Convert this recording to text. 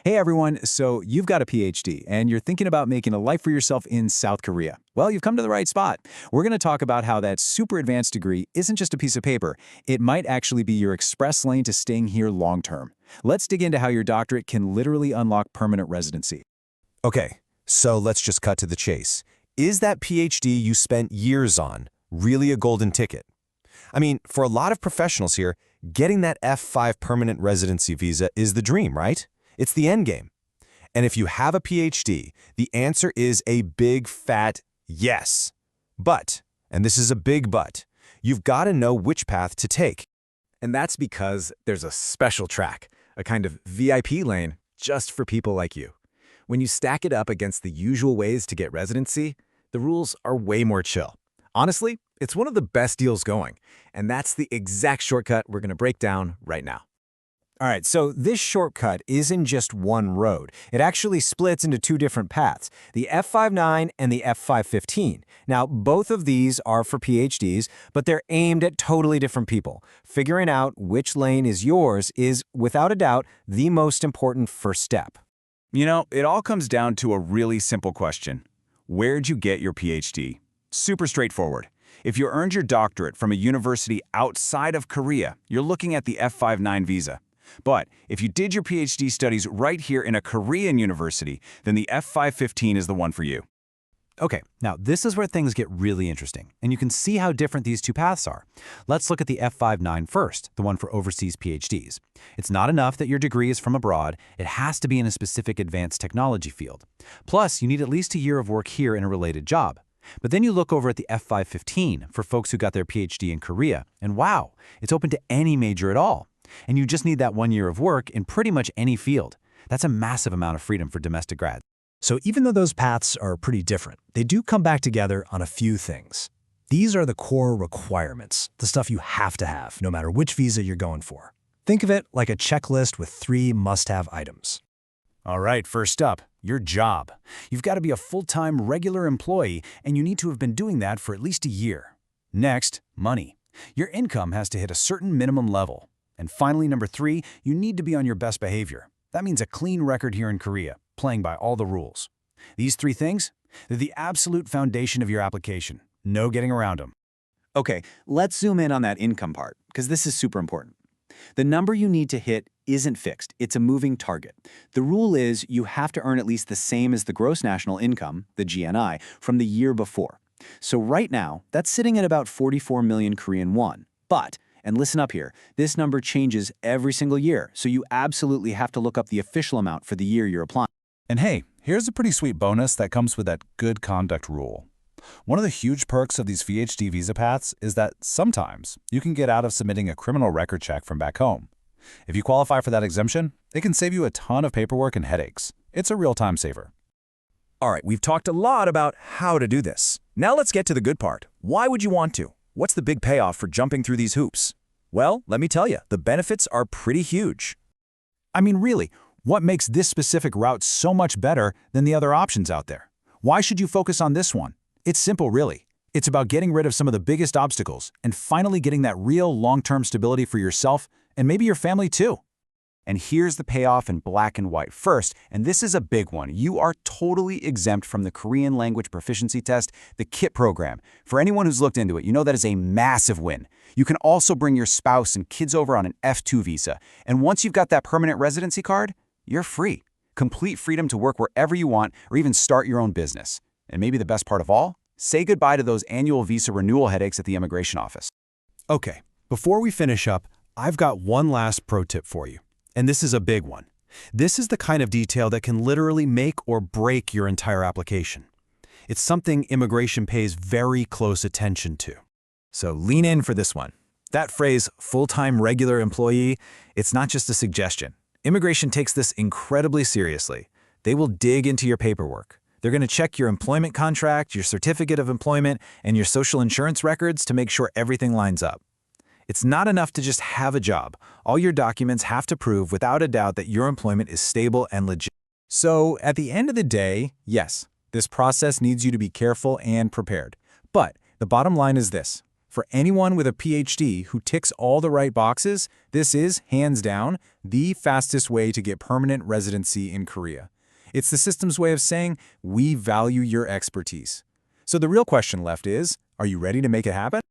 Hey everyone, so you've got a PhD and you're thinking about making a life for yourself in South Korea. Well, you've come to the right spot. We're going to talk about how that super advanced degree isn't just a piece of paper. It might actually be your express lane to staying here long term. Let's dig into how your doctorate can literally unlock permanent residency. Okay, so let's just cut to the chase. Is that PhD you spent years on really a golden ticket? I mean, for a lot of professionals here, getting that F5 permanent residency visa is the dream, right? It's the end game. And if you have a PhD, the answer is a big fat yes. But, and this is a big but, you've got to know which path to take. And that's because there's a special track, a kind of VIP lane just for people like you. When you stack it up against the usual ways to get residency, the rules are way more chill. Honestly, it's one of the best deals going, and that's the exact shortcut we're going to break down right now. All right, so this shortcut isn't just one road. It actually splits into two different paths, the F5-9 and the F5-15. Now, both of these are for PhDs, but they're aimed at totally different people. Figuring out which lane is yours is, without a doubt, the most important first step. You know, it all comes down to a really simple question. Where'd you get your PhD? Super straightforward. If you earned your doctorate from a university outside of Korea, you're looking at the F5-9 visa. But if you did your PhD studies right here in a Korean university, then the F5-15 is the one for you. Okay, now this is where things get really interesting, and you can see how different these two paths are. Let's look at the F5-9 first, the one for overseas PhDs. It's not enough that your degree is from abroad, it has to be in a specific advanced technology field. Plus, you need at least a year of work here in a related job. But then you look over at the F5-15 for folks who got their PhD in Korea, and wow, it's open to any major at all. And you just need that 1 year of work in pretty much any field. That's a massive amount of freedom for domestic grads. So even though those paths are pretty different, they do come back together on a few things. These are the core requirements, the stuff you have to have, no matter which visa you're going for. Think of it like a checklist with 3 must-have items. All right, first up, your job. You've got to be a full-time regular employee, and you need to have been doing that for at least a year. Next, money. Your income has to hit a certain minimum level. And finally, number 3, you need to be on your best behavior. That means a clean record here in Korea, playing by all the rules. These 3 things, they're the absolute foundation of your application. No getting around them. Okay, let's zoom in on that income part, because this is super important. The number you need to hit isn't fixed. It's a moving target. The rule is you have to earn at least the same as the gross national income, the GNI, from the year before. So right now, that's sitting at about 44 million Korean won. But, and listen up here, this number changes every single year, so you absolutely have to look up the official amount for the year you're applying. And hey, here's a pretty sweet bonus that comes with that good conduct rule. One of the huge perks of these PhD visa paths is that sometimes you can get out of submitting a criminal record check from back home. If you qualify for that exemption, it can save you a ton of paperwork and headaches. It's a real time saver. All right, we've talked a lot about how to do this. Now let's get to the good part. Why would you want to? What's the big payoff for jumping through these hoops? Well, let me tell you, the benefits are pretty huge. I mean, really, what makes this specific route so much better than the other options out there? Why should you focus on this one? It's simple, really. It's about getting rid of some of the biggest obstacles and finally getting that real long-term stability for yourself and maybe your family too. And here's the payoff in black and white. First, and this is a big one, you are totally exempt from the Korean language proficiency test, the KIT program. For anyone who's looked into it, you know that is a massive win. You can also bring your spouse and kids over on an F2 visa. And once you've got that permanent residency card, you're free. Complete freedom to work wherever you want or even start your own business. And maybe the best part of all, say goodbye to those annual visa renewal headaches at the immigration office. Okay, before we finish up, I've got one last pro tip for you. And this is a big one. This is the kind of detail that can literally make or break your entire application. It's something immigration pays very close attention to. So lean in for this one. That phrase, full-time regular employee, it's not just a suggestion. Immigration takes this incredibly seriously. They will dig into your paperwork. They're going to check your employment contract, your certificate of employment, and your social insurance records to make sure everything lines up. It's not enough to just have a job. All your documents have to prove without a doubt that your employment is stable and legit. So at the end of the day, yes, this process needs you to be careful and prepared. But the bottom line is this. For anyone with a PhD who ticks all the right boxes, this is, hands down, the fastest way to get permanent residency in Korea. It's the system's way of saying, we value your expertise. So the real question left is, are you ready to make it happen?